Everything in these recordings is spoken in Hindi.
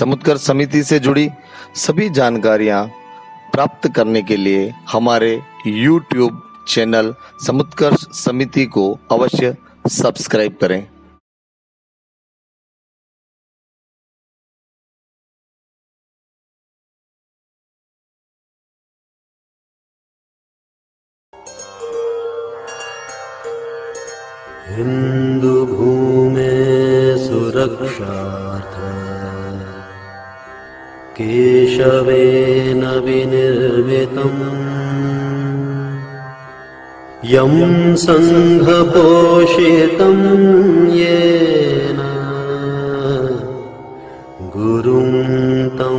समुत्कर्ष समिति से जुड़ी सभी जानकारियां प्राप्त करने के लिए हमारे YouTube चैनल समुत्कर्ष समिति को अवश्य सब्सक्राइब करें। हिंदू भूमे सुरक्षार्थ केशवेन विनिर्मितम् यं संघपोषितं येन गुरुं तं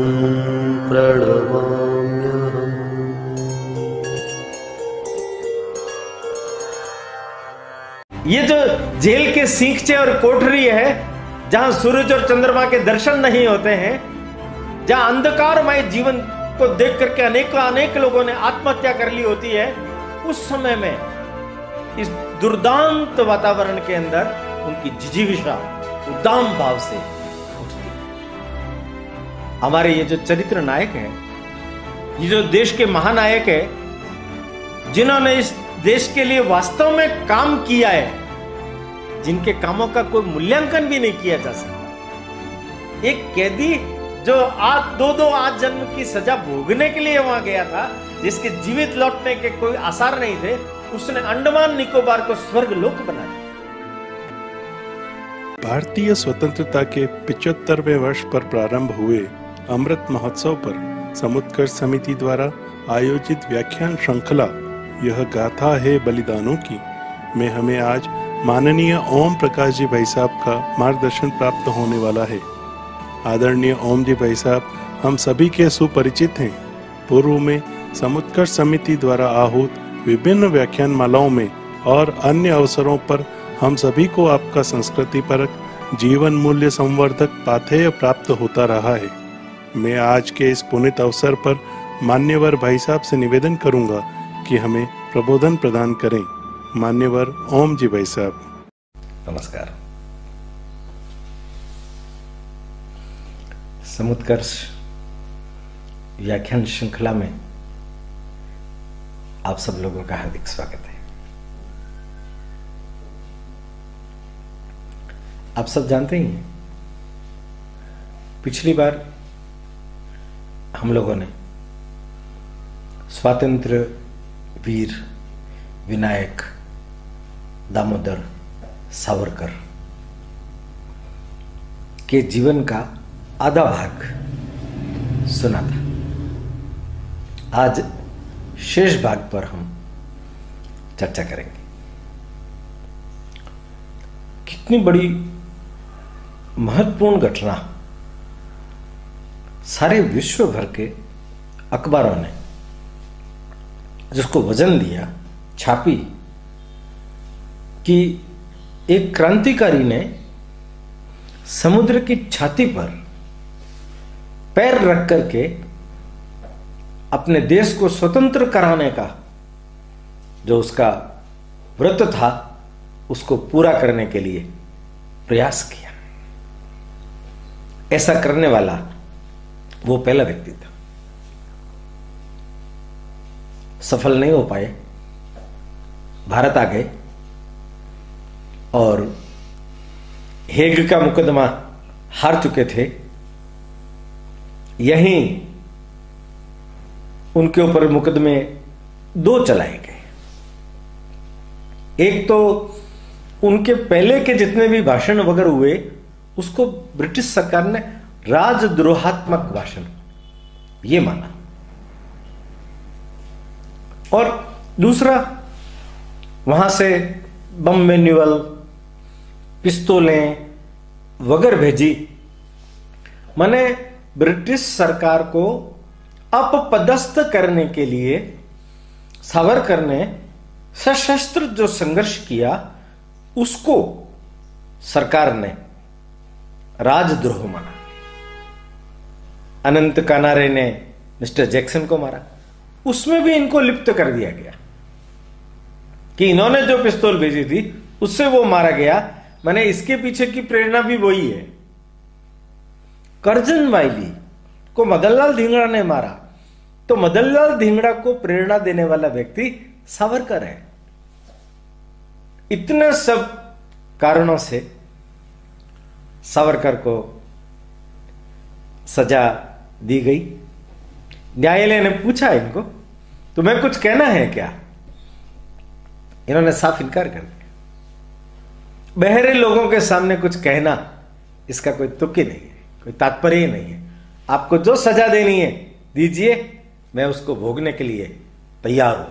प्रणमाम्यहम्। ये जो जेल के सींगचे और कोठरी है, जहां सूरज और चंद्रमा के दर्शन नहीं होते हैं, जहां अंधकारमय जीवन को देख करके अनेक लोगों ने आत्महत्या कर ली होती है, उस समय में इस दुर्दांत वातावरण के अंदर उनकी जिजीविषा उद्दाम भाव से उठती है। हमारे ये जो चरित्र नायक है, ये जो देश के महानायक है, जिन्होंने इस देश के लिए वास्तव में काम किया है, जिनके कामों का कोई मूल्यांकन भी नहीं किया जा सकता। एक कैदी जो दो आजन्म की सजा भोगने के लिए वहां गया था, जिसके जीवित लौटने के कोई आसार नहीं थे, उसने अंडमान निकोबार को स्वर्ग लोक बना दिया। भारतीय स्वतंत्रता के 75वें वर्ष पर प्रारंभ हुए अमृत महोत्सव पर समुत्कर्ष समिति द्वारा आयोजित व्याख्यान श्रृंखला यह गाथा है बलिदानों की में हमें आज माननीय ओम प्रकाश जी भाई साहब का मार्गदर्शन प्राप्त होने वाला है। आदरणीय ओम जी भाई साहब हम सभी के सुपरिचित हैं। पूर्व में समुत्कर्ष समिति द्वारा आहूत विभिन्न व्याख्यान मालाओं में और अन्य अवसरों पर हम सभी को आपका संस्कृति परक जीवन मूल्य संवर्धक पाथेय प्राप्त होता रहा है। मैं आज के इस पुनीत अवसर पर मान्यवर भाई साहब से निवेदन करूंगा कि हमें प्रबोधन प्रदान करें। मान्यवर ओम जी भाई साहब। नमस्कार। समुत्कर्ष व्याख्यान श्रृंखला में आप सब लोगों का हार्दिक स्वागत है। आप सब जानते ही हैं, पिछली बार हम लोगों ने स्वातंत्र्य वीर विनायक दामोदर सावरकर के जीवन का आधा भाग सुना था। आज शेष भाग पर हम चर्चा करेंगे। कितनी बड़ी महत्वपूर्ण घटना सारे विश्व भर के अखबारों ने जिसको वजन दिया, छापी कि एक क्रांतिकारी ने समुद्र की छाती पर पैर रख करके अपने देश को स्वतंत्र कराने का जो उसका व्रत था, उसको पूरा करने के लिए प्रयास किया। ऐसा करने वाला वो पहला व्यक्ति था। सफल नहीं हो पाए, भारत आ गए और हेग का मुकदमा हार चुके थे। यहीं उनके ऊपर मुकदमे 2 चलाए गए। एक तो उनके पहले के जितने भी भाषण वगैरह हुए, उसको ब्रिटिश सरकार ने राजद्रोहात्मक भाषण ये माना, और दूसरा वहां से बम मैन्युअल, पिस्तौलें वगैरह भेजी। माने ब्रिटिश सरकार को अपदस्थ करने के लिए सावरकर ने सशस्त्र जो संघर्ष किया, उसको सरकार ने राजद्रोह माना। अनंत कानारे ने मिस्टर जैक्सन को मारा, उसमें भी इनको लिप्त कर दिया गया कि इन्होंने जो पिस्तौल भेजी थी उससे वो मारा गया। माने इसके पीछे की प्रेरणा भी वही है। करजन वाइली को मदनलाल धिंगड़ा ने मारा, तो मदनलाल धिंगड़ा को प्रेरणा देने वाला व्यक्ति सावरकर है। इतने सब कारणों से सावरकर को सजा दी गई। न्यायालय ने पूछा इनको, तुम्हें कुछ कहना है क्या? इन्होंने साफ इनकार कर दिया। बहरे लोगों के सामने कुछ कहना, इसका कोई तुक ही नहीं है, कोई तात्पर्य ही नहीं है। आपको जो सजा देनी है दीजिए, मैं उसको भोगने के लिए तैयार हूं।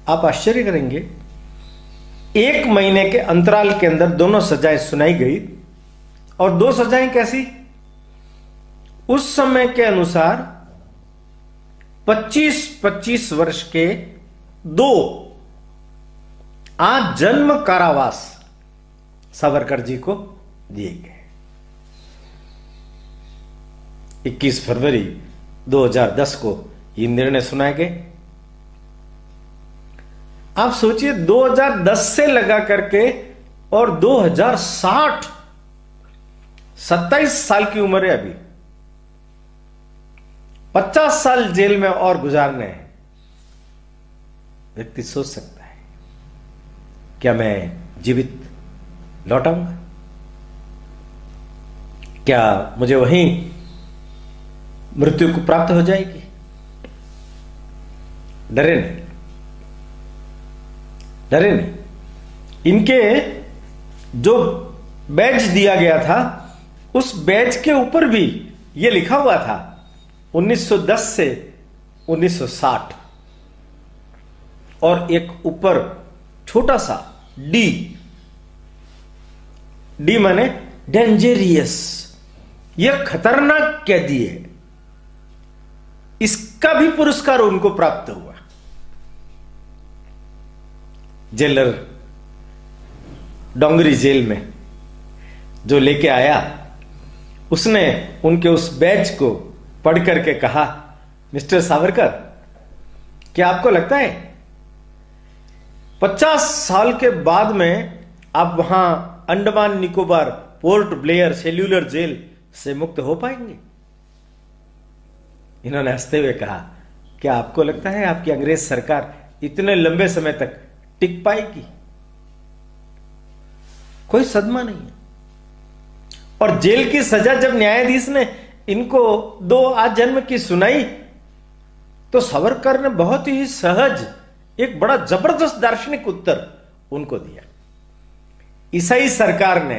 आप आश्चर्य करेंगे, 1 महीने के अंतराल के अंदर दोनों सजाएं सुनाई गई। और 2 सजाएं कैसी? उस समय के अनुसार 25-25 वर्ष के 2 आजन्म कारावास सावरकर जी को दिए गए। 21 फरवरी 2010 को ये निर्णय सुनाए गए। आप सोचिए, 2010 से लगा करके और 2060, 27 साल की उम्र है अभी, 50 साल जेल में और गुजारने हैं। व्यक्ति सोच सकता है, क्या मैं जीवित लौटाऊंगा? क्या मुझे वहीं मृत्यु को प्राप्त हो जाएगी? डरे नहीं, डरे नहीं। इनके जो बैज दिया गया था, उस बैज के ऊपर भी यह लिखा हुआ था 1910 से 1960, और एक ऊपर छोटा सा डी माने डेंजरियस, यह खतरनाक कैदी है। इसका भी पुरस्कार उनको प्राप्त हुआ। जेलर डोंगरी जेल में जो लेके आया, उसने उनके उस बैज को पढ़ करके कहा, मिस्टर सावरकर, क्या आपको लगता है 50 साल के बाद में आप वहां अंडमान निकोबार, पोर्ट ब्लेयर सेल्यूलर जेल से मुक्त हो पाएंगे? इन्होंने हंसते हुए कहा, क्या आपको लगता है आपकी अंग्रेज सरकार इतने लंबे समय तक टिक पाएगी? कोई सदमा नहीं है। और जेल की सजा जब न्यायाधीश ने इनको 2 आजन्म की सुनाई, तो सावरकर ने बहुत ही सहज एक बड़ा जबरदस्त दार्शनिक उत्तर उनको दिया। ईसाई सरकार ने,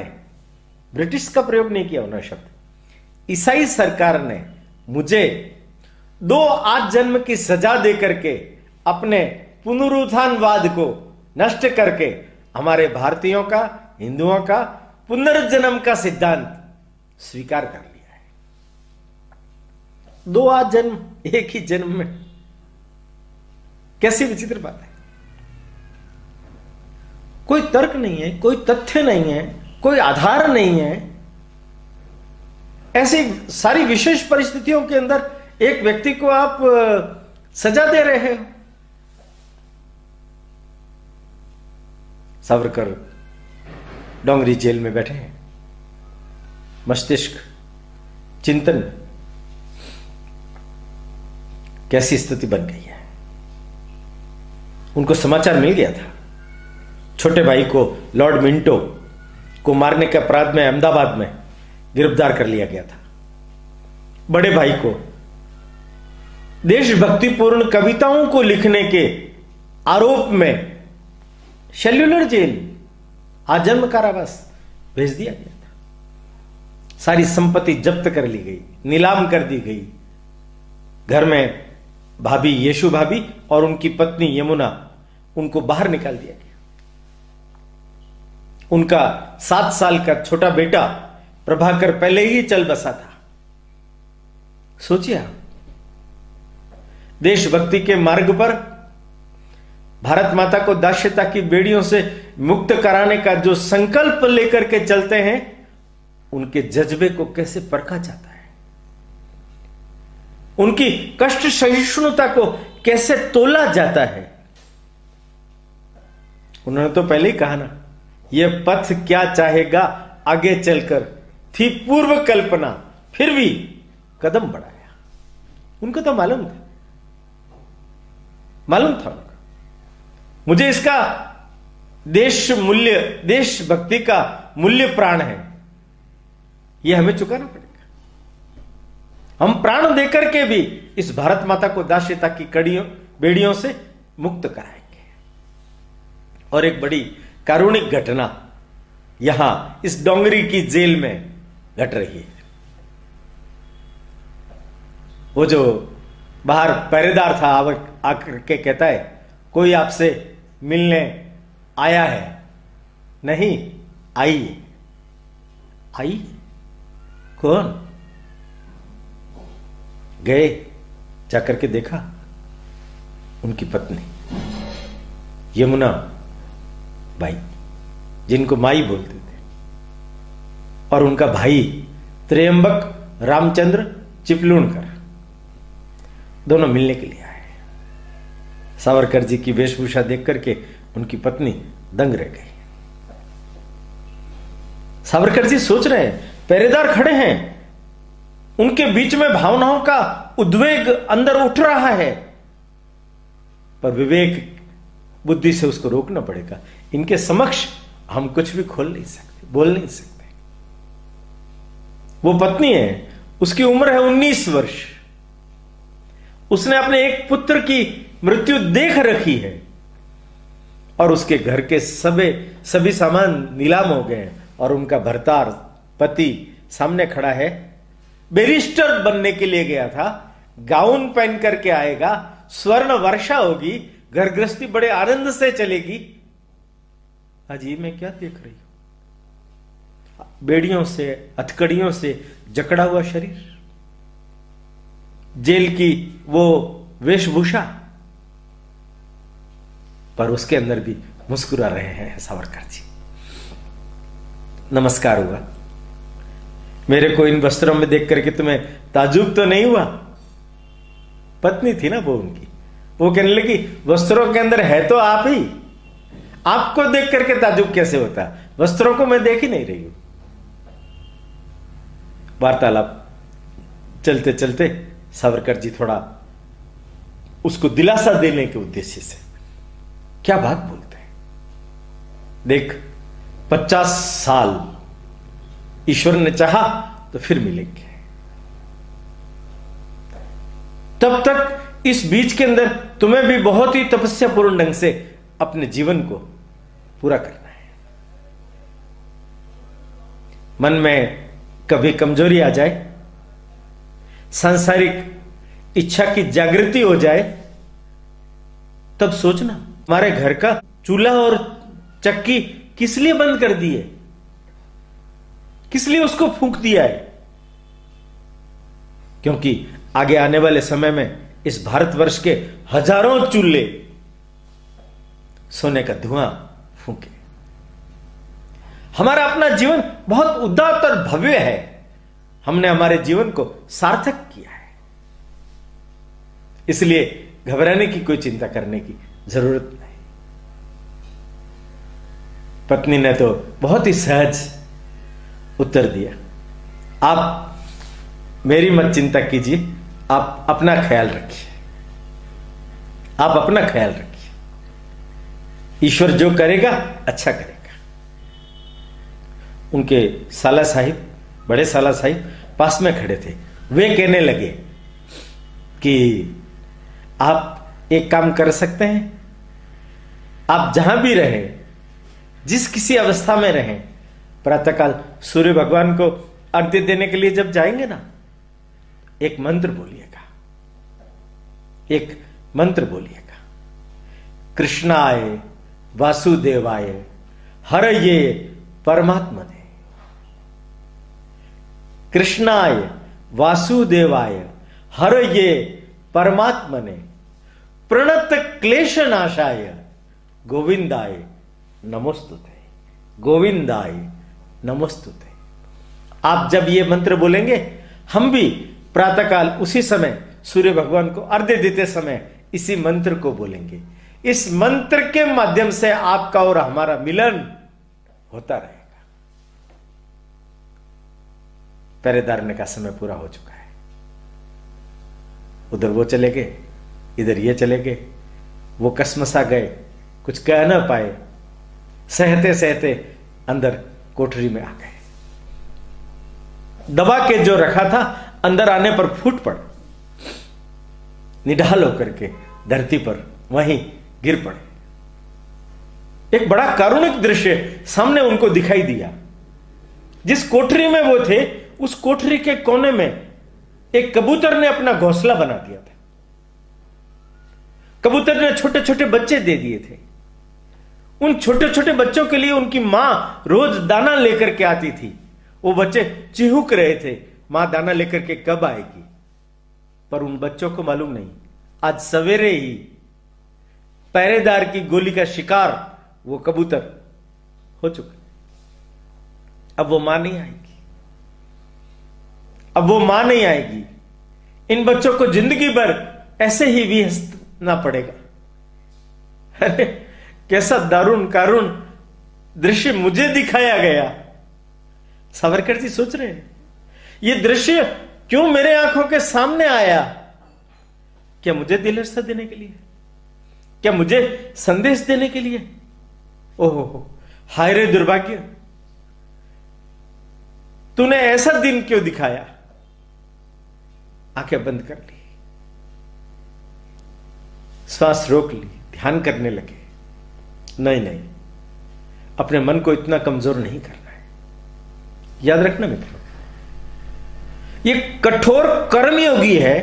ब्रिटिश का प्रयोग नहीं किया उन्होंने शब्द, ईसाई सरकार ने मुझे 2 आजन्म की सजा दे करके अपने पुनरुत्थानवाद को नष्ट करके हमारे भारतीयों का, हिंदुओं का पुनर्जन्म का सिद्धांत स्वीकार कर लिया है। 2 आजन्म एक ही जन्म में, कैसी विचित्र बात है। कोई तर्क नहीं है, कोई तथ्य नहीं है, कोई आधार नहीं है। ऐसी सारी विशेष परिस्थितियों के अंदर एक व्यक्ति को आप सजा दे रहे हो। सावरकर डोंगरी जेल में बैठे हैं, मस्तिष्क चिंतन, कैसी स्थिति बन गई है। उनको समाचार मिल गया था, छोटे भाई को, लॉर्ड मिंटो को मारने के अपराध में अहमदाबाद में गिरफ्तार कर लिया गया था। बड़े भाई को देशभक्तिपूर्ण कविताओं को लिखने के आरोप में सेल्यूलर जेल, आजन्म कारावास भेज दिया गया था। सारी संपत्ति जब्त कर ली गई, नीलाम कर दी गई। घर में भाभी, यशु भाभी और उनकी पत्नी यमुना, उनको बाहर निकाल दिया गया। उनका 7 साल का छोटा बेटा प्रभाकर पहले ही चल बसा था। सोचिए, देशभक्ति के मार्ग पर भारत माता को दास्यता की बेड़ियों से मुक्त कराने का जो संकल्प लेकर के चलते हैं, उनके जज्बे को कैसे परखा जाता है, उनकी कष्ट सहिष्णुता को कैसे तोला जाता है। उन्होंने तो पहले ही कहा ना, यह पथ क्या चाहेगा आगे चलकर, थी पूर्व कल्पना, फिर भी कदम बढ़ाया। उनको तो मालूम था उनको। मुझे इसका देशभक्ति का मूल्य प्राण है, यह हमें चुकाना पड़ेगा। हम प्राण देकर के भी इस भारत माता को दास्यता की बेड़ियों से मुक्त कराएंगे। और एक बड़ी कारुणिक घटना यहां इस डोंगरी की जेल में घट रही है। वो जो बाहर पहरेदार था आकर के कहता है, कोई आपसे मिलने आया है? नहीं, आई। कौन? गए, जाकर के देखा, उनकी पत्नी यमुना बाई, जिनको माई बोलते थे, और उनका भाई त्र्यंबक रामचंद्र चिपलूणकर, दोनों मिलने के लिए आए। सावरकर जी की वेशभूषा देख करके उनकी पत्नी दंग रह गई। सावरकर जी सोच रहे हैं, पहरेदार खड़े हैं, उनके बीच में भावनाओं का उद्वेग अंदर उठ रहा है, पर विवेक बुद्धि से उसको रोकना पड़ेगा। इनके समक्ष हम कुछ भी खोल नहीं सकते, बोल नहीं सकते। वो पत्नी है, उसकी उम्र है 19 वर्ष। उसने अपने एक पुत्र की मृत्यु देख रखी है, और उसके घर के सभी सामान नीलाम हो गए, और उनका भरतार पति सामने खड़ा है। बैरिस्टर बनने के लिए गया था, गाउन पहन करके आएगा, स्वर्ण वर्षा होगी, घर गृहस्थी बड़े आनंद से चलेगी। आज ये मैं क्या देख रही हूं? बेड़ियों से, हथकड़ियों से जकड़ा हुआ शरीर, जेल की वो वेशभूषा, पर उसके अंदर भी मुस्कुरा रहे हैं सावरकर जी। नमस्कार हुआ। मेरे को इन वस्त्रों में देख करके तुम्हें ताजुब तो नहीं हुआ? पत्नी थी ना वो उनकी, वो कहने लगी, वस्त्रों के अंदर है तो आप ही, आपको देख करके ताजुब कैसे होता? वस्त्रों को मैं देख ही नहीं रही हूं। वार्तालाप चलते चलते सावरकर जी थोड़ा उसको दिलासा देने के उद्देश्य से क्या बात बोलते हैं, देख 50 साल ईश्वर ने चाहा तो फिर मिलेंगे, तब तक इस बीच के अंदर तुम्हें भी बहुत ही तपस्या पूर्ण ढंग से अपने जीवन को पूरा करना है। मन में कभी कमजोरी आ जाए, सांसारिक इच्छा की जागृति हो जाए, तब सोचना हमारे घर का चूल्हा और चक्की किस लिए बंद कर दिए, किस लिए उसको फूंक दिया है? क्योंकि आगे आने वाले समय में इस भारतवर्ष के हजारों चूल्हे सोने का धुआं फूंके। हमारा अपना जीवन बहुत उदात्त और भव्य है, हमने हमारे जीवन को सार्थक किया है, इसलिए घबराने की कोई चिंता करने की जरूरत नहीं। पत्नी ने तो बहुत ही सहज उत्तर दिया, आप मेरी मत चिंता कीजिए, आप अपना ख्याल रखिए, आप अपना ख्याल रखिए, ईश्वर जो करेगा अच्छा करेगा। उनके साला साहिब, बड़े साला साहिब पास में खड़े थे। वे कहने लगे कि आप एक काम कर सकते हैं, आप जहां भी रहें, जिस किसी अवस्था में रहें, प्रातःकाल सूर्य भगवान को अर्घ्य देने के लिए जब जाएंगे ना, एक मंत्र बोलिएगा, एक मंत्र बोलिएगा, कृष्णाय वासुदेवाय हरये परमात्मने, कृष्णाय वासुदेवाय हरये परमात्मने, प्रणत क्लेश नाशाय गोविंदाय नमोस्तुते, गोविंदाय नमोस्तुते। आप जब ये मंत्र बोलेंगे, हम भी प्रातःकाल उसी समय सूर्य भगवान को अर्घ्य देते समय इसी मंत्र को बोलेंगे। इस मंत्र के माध्यम से आपका और हमारा मिलन होता रहेगा। पहरेदार ने कहा समय पूरा हो चुका है। उधर वो चले गए, इधर ये चले गए, वो कसमसा गए, कुछ कह ना पाए, सहते सहते अंदर कोठरी में आ गए। दबा के जो रखा था अंदर आने पर फूट पड़ा, निढाल होकर के धरती पर वहीं गिर पड़े। एक बड़ा कारुणिक दृश्य सामने उनको दिखाई दिया। जिस कोठरी में वो थे उस कोठरी के कोने में एक कबूतर ने अपना घोंसला बना दिया था। कबूतर ने छोटे छोटे बच्चे दे दिए थे। उन छोटे छोटे बच्चों के लिए उनकी मां रोज दाना लेकर के आती थी। वो बच्चे चिहुक रहे थे, मां दाना लेकर के कब आएगी। पर उन बच्चों को मालूम नहीं, आज सवेरे ही पहरेदार की गोली का शिकार वो कबूतर हो चुका। अब वो मां नहीं आएगी, अब वो मां नहीं आएगी। इन बच्चों को जिंदगी भर ऐसे ही विहसना पड़ेगा। अरे कैसा दारुण कारुण दृश्य मुझे दिखाया गया। सावरकर जी सोच रहे हैं ये दृश्य क्यों मेरे आंखों के सामने आया? क्या मुझे दिलासा देने के लिए? क्या मुझे संदेश देने के लिए? ओहो, हाय रे दुर्भाग्य, तूने ऐसा दिन क्यों दिखाया? आंखें बंद कर ली, श्वास रोक ली, ध्यान करने लगे। नहीं नहीं, अपने मन को इतना कमजोर नहीं करना है। याद रखना मित्रों, ये कठोर कर्मयोगी है,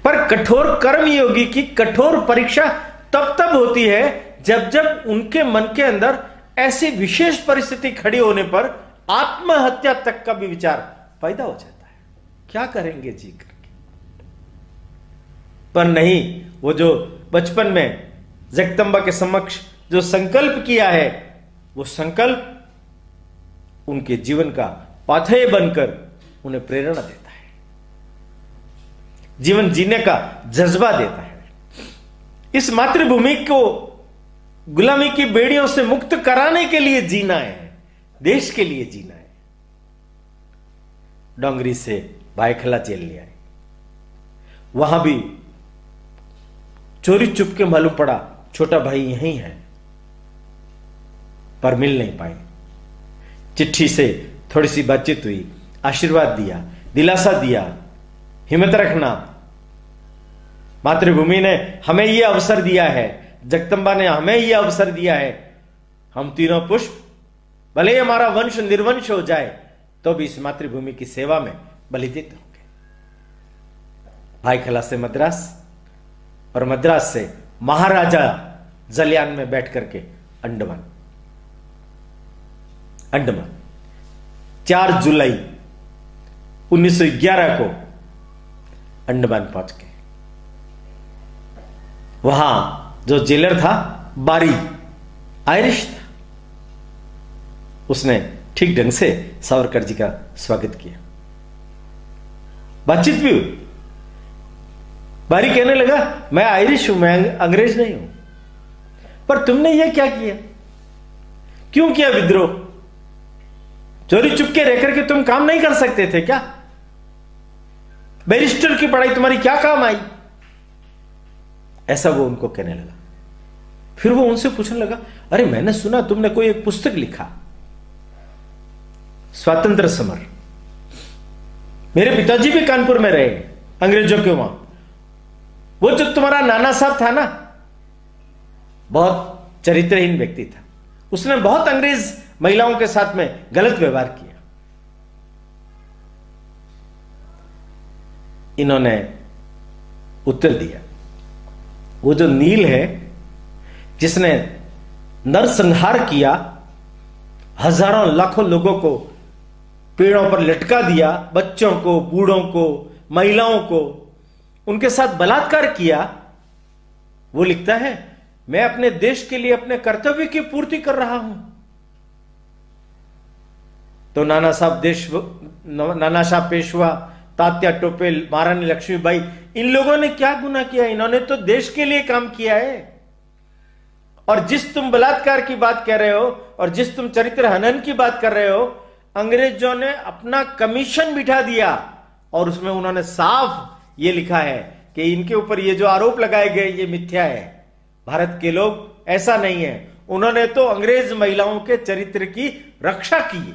पर कठोर कर्मयोगी की कठोर परीक्षा तब होती है जब जब उनके मन के अंदर ऐसी विशेष परिस्थिति खड़ी होने पर आत्महत्या तक का भी विचार पैदा हो जाता है। क्या करेंगे जी करके? पर नहीं, वो जो बचपन में जगदम्बा के समक्ष जो संकल्प किया है, वो संकल्प उनके जीवन का पाथेय बनकर उन्हें प्रेरणा देता है, जीवन जीने का जज्बा देता है। इस मातृभूमि को गुलामी की बेड़ियों से मुक्त कराने के लिए जीना है, देश के लिए जीना है। डोंगरी से भाईखला जेल ले आए, वहां भी चोरी चुपके मालूम पड़ा छोटा भाई यहीं है, पर मिल नहीं पाए। चिट्ठी से थोड़ी सी बातचीत हुई, आशीर्वाद दिया, दिलासा दिया, हिम्मत रखना, मातृभूमि ने हमें यह अवसर दिया है, जगदम्बा ने हमें यह अवसर दिया है। हम तीनों पुष्प भले ही हमारा वंश निर्वंश हो जाए तो भी इस मातृभूमि की सेवा में बलिदान होंगे। भाईखला से मद्रास और मद्रास से महाराजा जलियान में बैठ करके अंडमान 4 जुलाई 1911 को अंडमान पहुंच गए। वहां जो जेलर था बारी, आयरिश था, उसने ठीक ढंग से सावरकर जी का स्वागत किया, बातचीत भी हुई। बारी कहने लगा, मैं आयरिश हूं, मैं अंग्रेज नहीं हूं, पर तुमने यह क्या किया? क्यों किया विद्रोह? चोरी चुपके रह करके तुम काम नहीं कर सकते थे क्या? बैरिस्टर की पढ़ाई तुम्हारी क्या काम आई? ऐसा वो उनको कहने लगा। फिर वो उनसे पूछने लगा, अरे मैंने सुना तुमने कोई एक पुस्तक लिखा, स्वातंत्र समर। मेरे पिताजी भी कानपुर में रहे, अंग्रेजों के वहां। वो जो तुम्हारा नाना साहब था ना, बहुत चरित्रहीन व्यक्ति था, उसने बहुत अंग्रेज महिलाओं के साथ में गलत व्यवहार किया। इन्होंने उत्तर दिया, वो जो नील है जिसने नरसंहार किया, हजारों लाखों लोगों को पेड़ों पर लटका दिया, बच्चों को, बूढ़ों को, महिलाओं को, उनके साथ बलात्कार किया, वो लिखता है मैं अपने देश के लिए अपने कर्तव्य की पूर्ति कर रहा हूं। तो नाना साहब पेशवा, तात्या टोपे, महारानी लक्ष्मीबाई, इन लोगों ने क्या गुनाह किया? इन्होंने तो देश के लिए काम किया है। और जिस तुम बलात्कार की बात कर रहे हो और जिस तुम चरित्र हनन की बात कर रहे हो, अंग्रेजों ने अपना कमीशन बिठा दिया और उसमें उन्होंने साफ ये लिखा है कि इनके ऊपर ये जो आरोप लगाए गए ये मिथ्या है, भारत के लोग ऐसा नहीं है। उन्होंने तो अंग्रेज महिलाओं के चरित्र की रक्षा की है।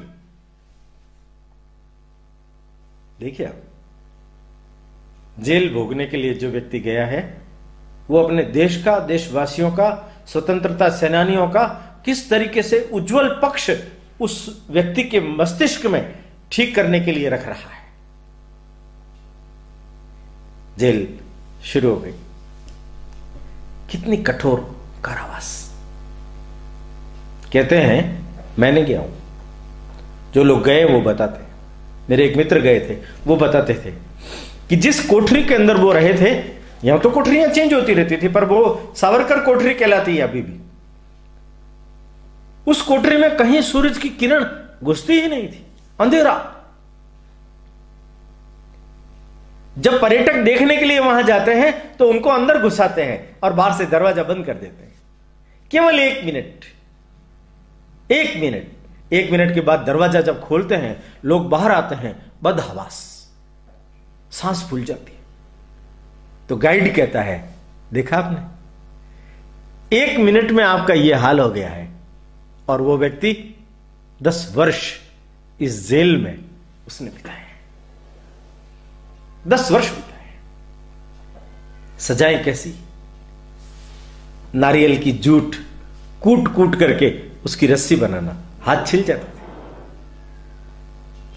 देखिए आप, जेल भोगने के लिए जो व्यक्ति गया है वो अपने देश का, देशवासियों का, स्वतंत्रता सेनानियों का किस तरीके से उज्जवल पक्ष उस व्यक्ति के मस्तिष्क में ठीक करने के लिए रख रहा है। जेल शुरू हो गई। कितनी कठोर कारावास। कहते हैं, मैं नहीं गया हूं, जो लोग गए वो बताते हैं, मेरे एक मित्र गए थे, वो बताते थे कि जिस कोठरी के अंदर वो रहे थे, यहां तो कोठरियां चेंज होती रहती थी पर वो सावरकर कोठरी कहलाती है अभी भी, उस कोठरी में कहीं सूरज की किरण घुसती ही नहीं थी, अंधेरा। जब पर्यटक देखने के लिए वहां जाते हैं तो उनको अंदर घुसाते हैं और बाहर से दरवाजा बंद कर देते हैं। केवल 1 मिनट, 1 मिनट के बाद दरवाजा जब खोलते हैं, लोग बाहर आते हैं, बदहवास, सांस फूल जाती है। तो गाइड कहता है, देखा आपने, 1 मिनट में आपका यह हाल हो गया है। और वो व्यक्ति 10 वर्ष इस जेल में उसने बिताए, 10 वर्ष बिताए। सजाएं कैसी, नारियल की जूट कूट कूट करके उसकी रस्सी बनाना, हाथ छिल जाते थे,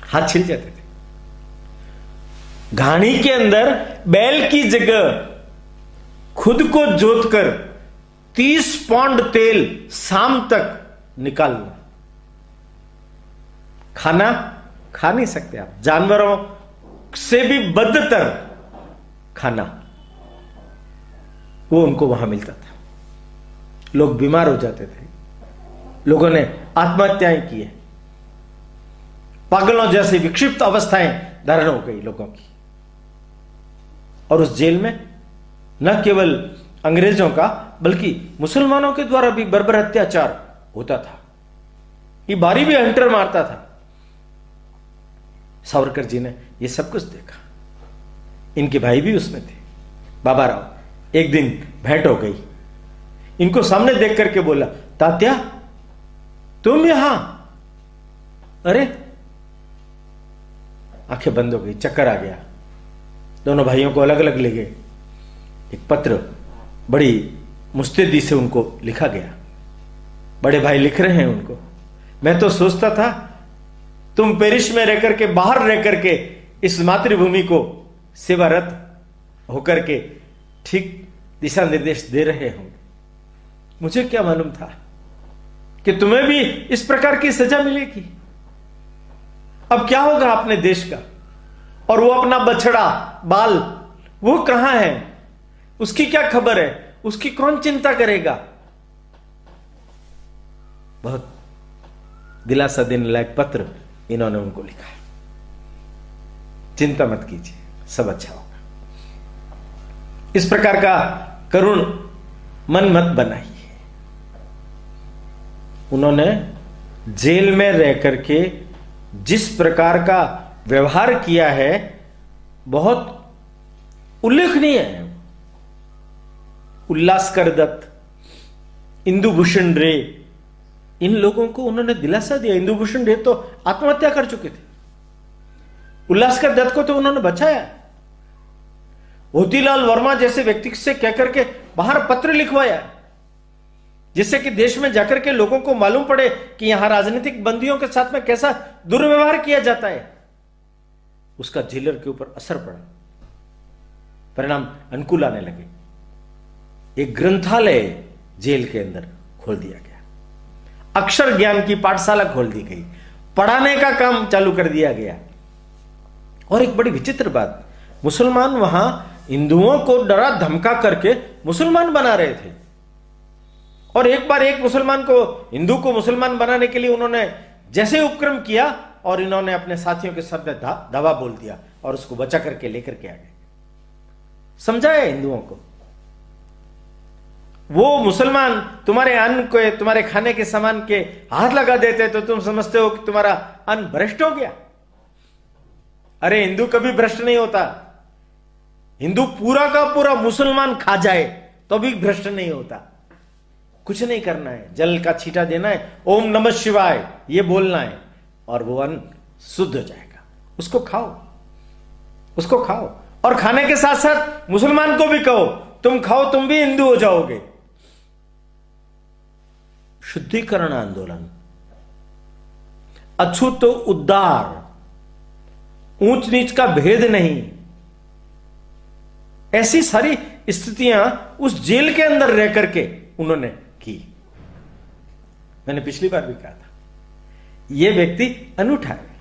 हाथ छिल जाते थे। घानी के अंदर बैल की जगह खुद को जोतकर 30 पौंड तेल शाम तक निकालना। खाना खा नहीं सकते आप, जानवरों से भी बदतर खाना वो उनको वहां मिलता था। लोग बीमार हो जाते थे, लोगों ने आत्महत्याएं की है, पागलों जैसी विक्षिप्त अवस्थाएं धारण हो गई लोगों की। और उस जेल में न केवल अंग्रेजों का बल्कि मुसलमानों के द्वारा भी बर्बर अत्याचार होता था। ये बारी भी हंटर मारता था। सावरकर जी ने ये सब कुछ देखा। इनके भाई भी उसमें थे, बाबा राव। एक दिन भेंट हो गई, इनको सामने देख करके बोला, तात्या तुम यहां? अरे, आंखें बंद हो गई, चक्कर आ गया। दोनों भाइयों को अलग अलग ले गए। एक पत्र बड़ी मुस्तैदी से उनको लिखा गया। बड़े भाई लिख रहे हैं उनको, मैं तो सोचता था तुम पेरिस में रह करके, बाहर रह करके इस मातृभूमि को सेवारत होकर के ठीक दिशा निर्देश दे रहे हो। मुझे क्या मालूम था कि तुम्हें भी इस प्रकार की सजा मिलेगी। अब क्या होगा अपने देश का? और वो अपना बछड़ा बाल, वो कहां है? उसकी क्या खबर है? उसकी कौन चिंता करेगा? बहुत दिलासा देने लायक पत्र इन्होंने उनको लिखा। चिंता मत कीजिए, सब अच्छा होगा। इस प्रकार का करुण मन मत बनाइए। उन्होंने जेल में रह करके जिस प्रकार का व्यवहार किया है, बहुत उल्लेखनीय है। उल्लासकर दत्त, इंदुभूषण रे, इन लोगों को उन्होंने दिलासा दिया। इंदुभूषण रे तो आत्महत्या कर चुके थे, उल्लासकर दत्त को तो उन्होंने बचाया। मोतीलाल वर्मा जैसे व्यक्ति से कहकर के बाहर पत्र लिखवाया, जिससे कि देश में जाकर के लोगों को मालूम पड़े कि यहां राजनीतिक बंदियों के साथ में कैसा दुर्व्यवहार किया जाता है। उसका जेलर के ऊपर असर पड़ा, परिणाम अनुकूल आने लगे। एक ग्रंथालय जेल के अंदर खोल दिया गया, अक्षर ज्ञान की पाठशाला खोल दी गई, पढ़ाने का काम चालू कर दिया गया। और एक बड़ी विचित्र बात, मुसलमान वहां हिंदुओं को डरा धमका करके मुसलमान बना रहे थे। और एक बार एक मुसलमान को, हिंदू को मुसलमान बनाने के लिए उन्होंने जैसे उपक्रम किया और इन्होंने अपने साथियों के सामने धावा बोल दिया और उसको बचा करके लेकर के आ गए, समझाया हिंदुओं को। वो मुसलमान तुम्हारे अन्न को, तुम्हारे खाने के सामान के हाथ लगा देते तो तुम समझते हो कि तुम्हारा अन्न भ्रष्ट हो गया। अरे हिंदू कभी भ्रष्ट नहीं होता। हिंदू पूरा का पूरा मुसलमान खा जाए तो भी भ्रष्ट नहीं होता। कुछ नहीं करना है, जल का छींटा देना है, ओम नमः शिवाय ये बोलना है और वो अन्न शुद्ध हो जाएगा। उसको खाओ, उसको खाओ। और खाने के साथ साथ मुसलमान को भी कहो तुम खाओ, तुम भी हिंदू हो जाओगे। शुद्धिकरण आंदोलन, अछूत तो उद्धार, ऊंच नीच का भेद नहीं, ऐसी सारी स्थितियां उस जेल के अंदर रह करके उन्होंने की। मैंने पिछली बार भी कहा था यह व्यक्ति अनूठा है।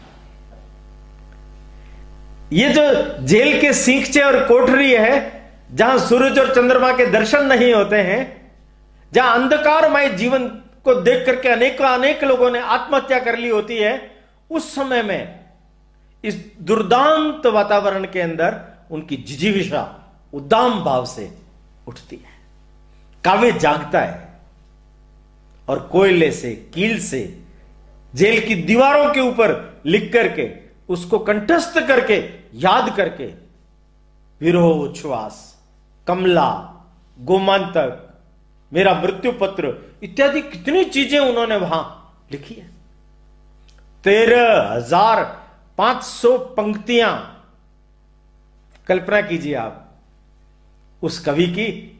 ये जो जेल के सींखचे और कोठरी है जहां सूरज और चंद्रमा के दर्शन नहीं होते हैं, जहां अंधकारमय जीवन को देख करके अनेक लोगों ने आत्महत्या कर ली होती है, उस समय में इस दुर्दांत वातावरण के अंदर उनकी जिजीविषा उद्दाम भाव से उठती है। काव्य जागता है और कोयले से, कील से जेल की दीवारों के ऊपर लिख करके, उसको कंठस्थ करके, याद करके, विरोह उच्छ्वास, कमला, गोमांतक, मेरा मृत्यु पत्र इत्यादि कितनी चीजें उन्होंने वहां लिखी है। 13,500 पंक्तियां। कल्पना कीजिए आप उस कवि की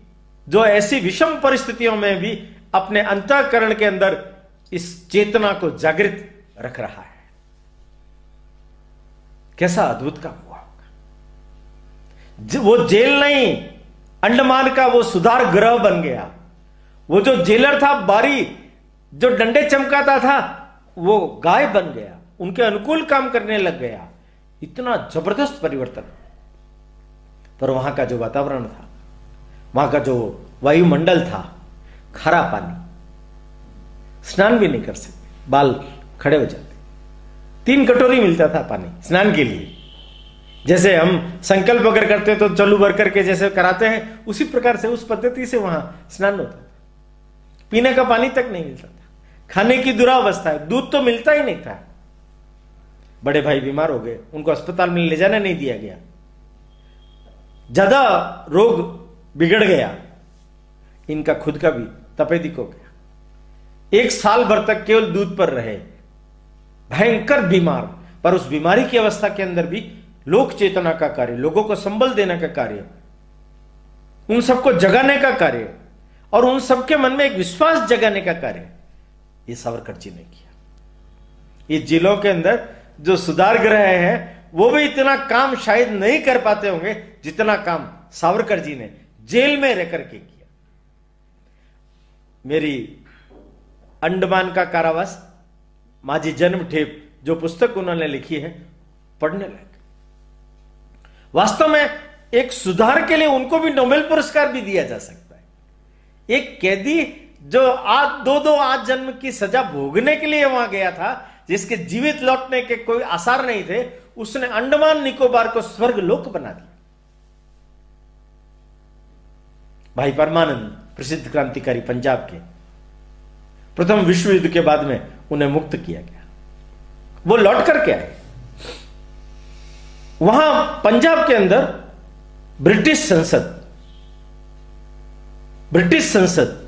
जो ऐसी विषम परिस्थितियों में भी अपने अंतःकरण के अंदर इस चेतना को जागृत रख रहा है। कैसा अद्भुत काम हुआ होगा। वो जेल नहीं, अंडमान का वो सुधार गृह बन गया। वो जो जेलर था बारी, जो डंडे चमकाता था, वो गाय बन गया, उनके अनुकूल काम करने लग गया। इतना जबरदस्त परिवर्तन। पर वहां का जो वातावरण था, वहां का जो वायुमंडल था, खारा पानी, स्नान भी नहीं कर सकते, बाल खड़े हो जाते। 3 कटोरी मिलता था पानी स्नान के लिए। जैसे हम संकल्प अगर करते हैं तो चलू भर करके जैसे कराते हैं, उसी प्रकार से उस पद्धति से वहां स्नान होता था। पीने का पानी तक नहीं मिलता था। खाने की दुरावस्था है, दूध तो मिलता ही नहीं था। बड़े भाई बीमार हो गए, उनको अस्पताल में ले जाने नहीं दिया गया। ज्यादा रोग बिगड़ गया, इनका खुद का भी तपेदिक हो गया। 1 साल भर तक केवल दूध पर रहे, भयंकर बीमार। पर उस बीमारी की अवस्था के अंदर भी लोक चेतना का कार्य, लोगों को संबल देने का कार्य, उन सबको जगाने का कार्य और उन सबके मन में एक विश्वास जगाने का कार्य, ये सावरकर जी ने किया। ये जेलों के अंदर जो सुधार गृह है, वो भी इतना काम शायद नहीं कर पाते होंगे जितना काम सावरकर जी ने जेल में रहकर के किया। मेरी अंडमान का कारावास, माझी जन्म ठेप, जो पुस्तक उन्होंने लिखी है, पढ़ने लगे। वास्तव में एक सुधार के लिए उनको भी नोबेल पुरस्कार भी दिया जा सकता है। एक कैदी जो दो आज जन्म की सजा भोगने के लिए वहां गया था, जिसके जीवित लौटने के कोई आसार नहीं थे, उसने अंडमान निकोबार को स्वर्ग लोक बना दिया। भाई परमानंद, प्रसिद्ध क्रांतिकारी पंजाब के, प्रथम विश्व युद्ध के बाद में उन्हें मुक्त किया गया। वो लौट करके आए। वहां पंजाब के अंदर ब्रिटिश संसद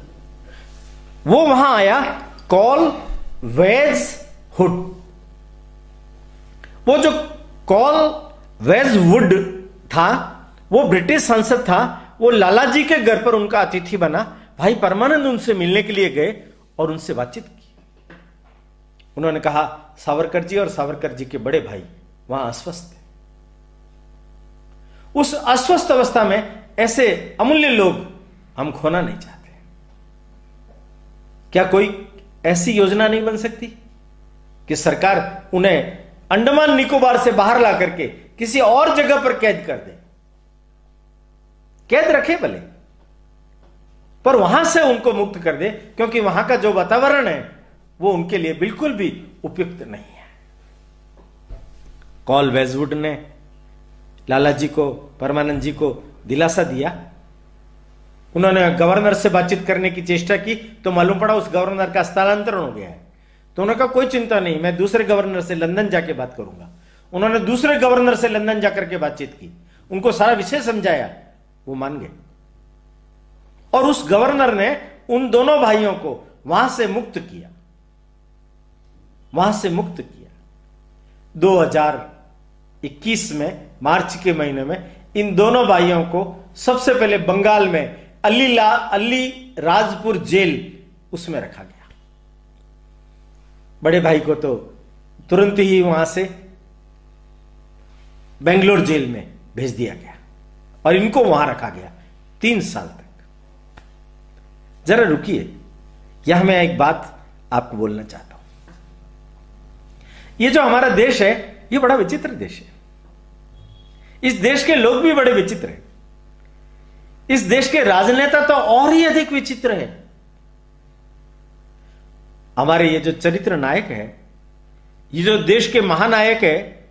वो वहां आया, कॉल वेज हुड। वो जो कॉल वेज वुड था, वो ब्रिटिश संसद था। वो लाला जी के घर पर उनका अतिथि बना। भाई परमानंद उनसे मिलने के लिए गए और उनसे बातचीत की। उन्होंने कहा, सावरकर जी और सावरकर जी के बड़े भाई वहां अस्वस्थ थे। उस अस्वस्थ अवस्था में ऐसे अमूल्य लोग हम खोना नहीं चाहते। क्या कोई ऐसी योजना नहीं बन सकती कि सरकार उन्हें अंडमान निकोबार से बाहर ला करके किसी और जगह पर कैद कर दे? कैद रखे भले, पर वहां से उनको मुक्त कर दे, क्योंकि वहां का जो वातावरण है वो उनके लिए बिल्कुल भी उपयुक्त नहीं है। कॉल वेजवुड ने लाला जी को, परमानंद जी को दिलासा दिया। उन्होंने गवर्नर से बातचीत करने की चेष्टा की तो मालूम पड़ा उस गवर्नर का स्थलांतरण हो गया है। तो उन्होंने कहा कोई चिंता नहीं, मैं दूसरे गवर्नर से लंदन जाके बात करूंगा। उन्होंने दूसरे गवर्नर से लंदन जाकर के बातचीत की, उनको सारा विषय समझाया, वो मान गए। और उस गवर्नर ने उन दोनों भाइयों को वहां से मुक्त किया, वहां से मुक्त किया। 2021 में मार्च के महीने में इन दोनों भाइयों को सबसे पहले बंगाल में अली राजपुर जेल उसमें रखा गया। बड़े भाई को तो तुरंत ही वहां से बेंगलोर जेल में भेज दिया गया और इनको वहां रखा गया 3 साल तक। जरा रुकिए, यह मैं एक बात आपको बोलना चाहता हूं। यह जो हमारा देश है, यह बड़ा विचित्र देश है। इस देश के लोग भी बड़े विचित्र हैं। इस देश के राजनेता तो और ही अधिक विचित्र है। हमारे ये जो चरित्र नायक है, ये जो देश के महानायक है,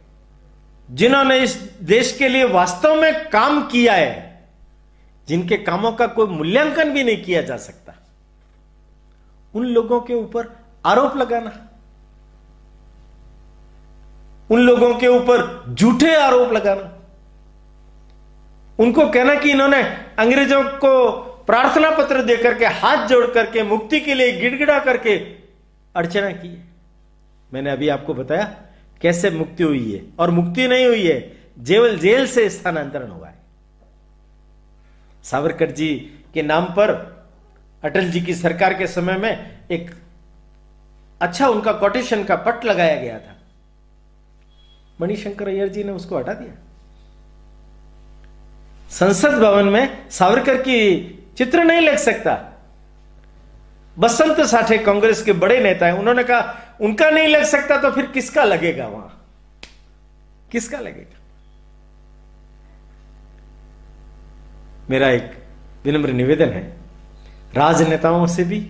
जिन्होंने इस देश के लिए वास्तव में काम किया है, जिनके कामों का कोई मूल्यांकन भी नहीं किया जा सकता, उन लोगों के ऊपर आरोप लगाना, उन लोगों के ऊपर झूठे आरोप लगाना, उनको कहना कि इन्होंने अंग्रेजों को प्रार्थना पत्र देकर के, हाथ जोड़ करके, मुक्ति के लिए गिड़गिड़ा करके अर्चना की है। मैंने अभी आपको बताया कैसे मुक्ति हुई है, और मुक्ति नहीं हुई है, जेल से स्थानांतरण हुआ है। सावरकर जी के नाम पर अटल जी की सरकार के समय में एक अच्छा उनका कोटेशन का पट लगाया गया था। मणिशंकर अय्यर जी ने उसको हटा दिया। संसद भवन में सावरकर की चित्र नहीं लग सकता। बसंत साठे कांग्रेस के बड़े नेता हैं, उन्होंने कहा उनका नहीं लग सकता तो फिर किसका लगेगा वहां, किसका लगेगा। मेरा एक विनम्र निवेदन है, राजनेताओं से भी,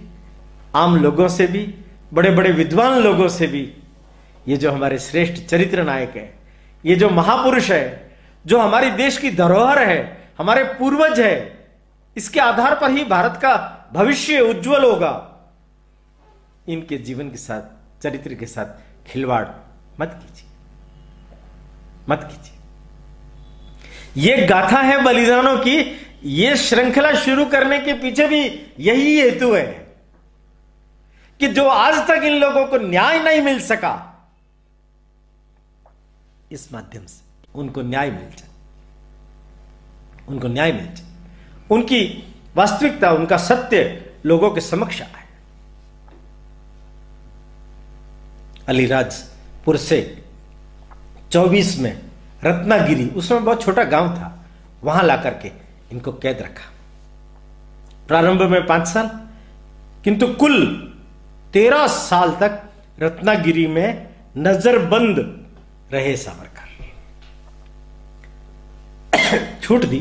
आम लोगों से भी, बड़े बड़े विद्वान लोगों से भी, ये जो हमारे श्रेष्ठ चरित्र नायक है, ये जो महापुरुष है, जो हमारी देश की धरोहर है, हमारे पूर्वज है, इसके आधार पर ही भारत का भविष्य उज्जवल होगा, इनके जीवन के साथ, चरित्र के साथ खिलवाड़ मत कीजिए, मत कीजिए। ये गाथा है बलिदानों की। ये श्रृंखला शुरू करने के पीछे भी यही हेतु है कि जो आज तक इन लोगों को न्याय नहीं मिल सका, इस माध्यम से उनको न्याय मिल जाए, उनको न्याय मिल जाए, उनकी वास्तविकता, उनका सत्य लोगों के समक्ष आए। अलीराजपुर से 24 में रत्नागिरी, उसमें बहुत छोटा गांव था, वहां लाकर के इनको कैद रखा। प्रारंभ में 5 साल, किंतु कुल 13 साल तक रत्नागिरी में नजरबंद रहे सावरकर। छूट दी,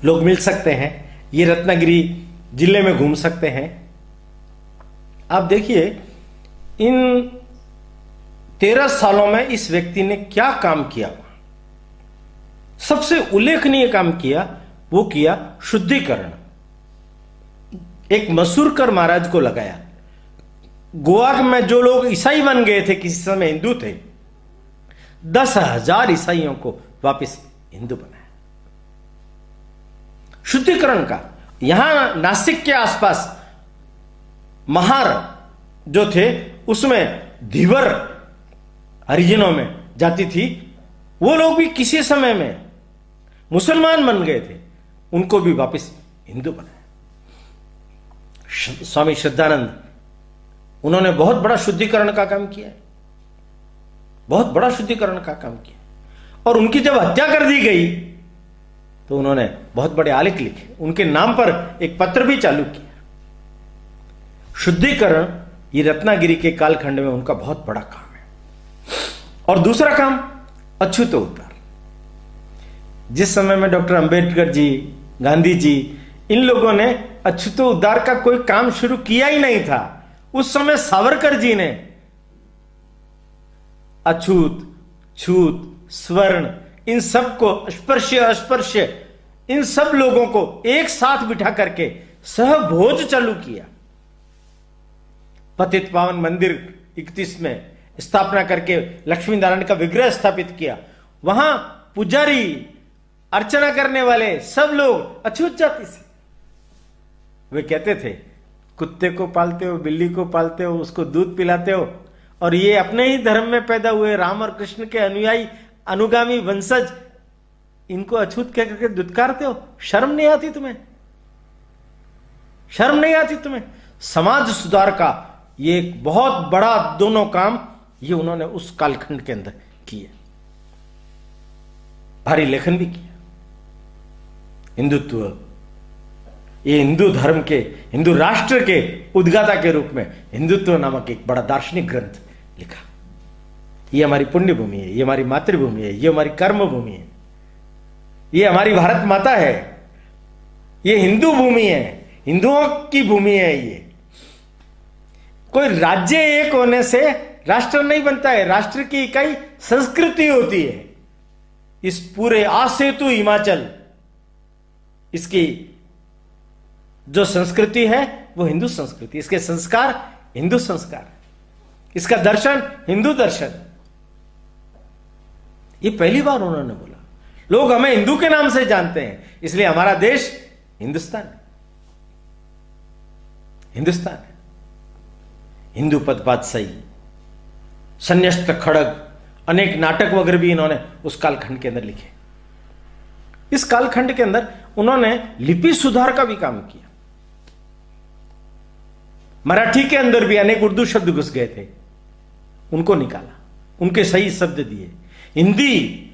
लोग मिल सकते हैं, ये रत्नागिरी जिले में घूम सकते हैं। आप देखिए इन 13 सालों में इस व्यक्ति ने क्या काम किया। सबसे उल्लेखनीय काम किया, वो किया शुद्धिकरण। एक मसूरकर महाराज को लगाया। गोवा में जो लोग ईसाई बन गए थे, किसी समय हिंदू थे, 10,000 ईसाइयों को वापस हिंदू बनाया। शुद्धिकरण का। यहां नासिक के आसपास महार जो थे, उसमें धीवर हरिजनों में जाति थी, वो लोग भी किसी समय में मुसलमान बन गए थे, उनको भी वापस हिंदू बनाया। स्वामी श्रद्धानंद, उन्होंने बहुत बड़ा शुद्धिकरण का काम किया, बहुत बड़ा शुद्धिकरण का काम किया। और उनकी जब हत्या कर दी गई तो उन्होंने बहुत बड़े आलेख लिखे, उनके नाम पर एक पत्र भी चालू किया। शुद्धिकरण ये रत्नागिरी के कालखंड में उनका बहुत बड़ा काम है। और दूसरा काम अछूतोद्धार। जिस समय में डॉक्टर अंबेडकर जी, गांधी जी, इन लोगों ने अछूतोद्धार का कोई काम शुरू किया ही नहीं था, उस समय सावरकर जी ने अछूत, छूत, स्वर्ण, इन सबको स्पर्श अस्पर्श इन सब लोगों को एक साथ बिठा करके सहभोज चालू किया। पतित पावन मंदिर 31 में स्थापना करके लक्ष्मी नारायण का विग्रह स्थापित किया। वहां पुजारी, अर्चना करने वाले सब लोग अछूत जाति से। वे कहते थे, कुत्ते को पालते हो, बिल्ली को पालते हो, उसको दूध पिलाते हो, और ये अपने ही धर्म में पैदा हुए राम और कृष्ण के अनुयायी, अनुगामी, वंशज, इनको अछूत कह करके दुत्कारते हो। शर्म नहीं आती तुम्हें? शर्म नहीं आती तुम्हें? समाज सुधार का ये एक बहुत बड़ा दोनों काम ये उन्होंने उस कालखंड के अंदर किए। भारी लेखन भी किया। हिंदुत्व, ये हिंदू धर्म के, हिंदू राष्ट्र के उद्गाता के रूप में हिंदुत्व नामक एक बड़ा दार्शनिक ग्रंथ लिखा। ये हमारी पुण्य भूमि है, ये हमारी मातृभूमि है, ये हमारी कर्म भूमि है, ये हमारी भारत माता है, ये हिंदू भूमि है, हिंदुओं की भूमि है। ये कोई राज्य एक होने से राष्ट्र नहीं बनता है। राष्ट्र की इकाई संस्कृति होती है। इस पूरे आसेतु हिमाचल, इसकी जो संस्कृति है वो हिंदू संस्कृति, इसके संस्कार हिंदू संस्कार, इसका दर्शन हिंदू दर्शन। ये पहली बार उन्होंने बोला। लोग हमें हिंदू के नाम से जानते हैं, इसलिए हमारा देश हिंदुस्तान है। हिंदुस्तान है। हिंदू पद पातशाही, संन्यस्त खड़ग, अनेक नाटक वगैरह भी इन्होंने उस कालखंड के अंदर लिखे। इस कालखंड के अंदर उन्होंने लिपि सुधार का भी काम किया। मराठी के अंदर भी अनेक उर्दू शब्द घुस गए थे, उनको निकाला, उनके सही शब्द दिए। हिंदी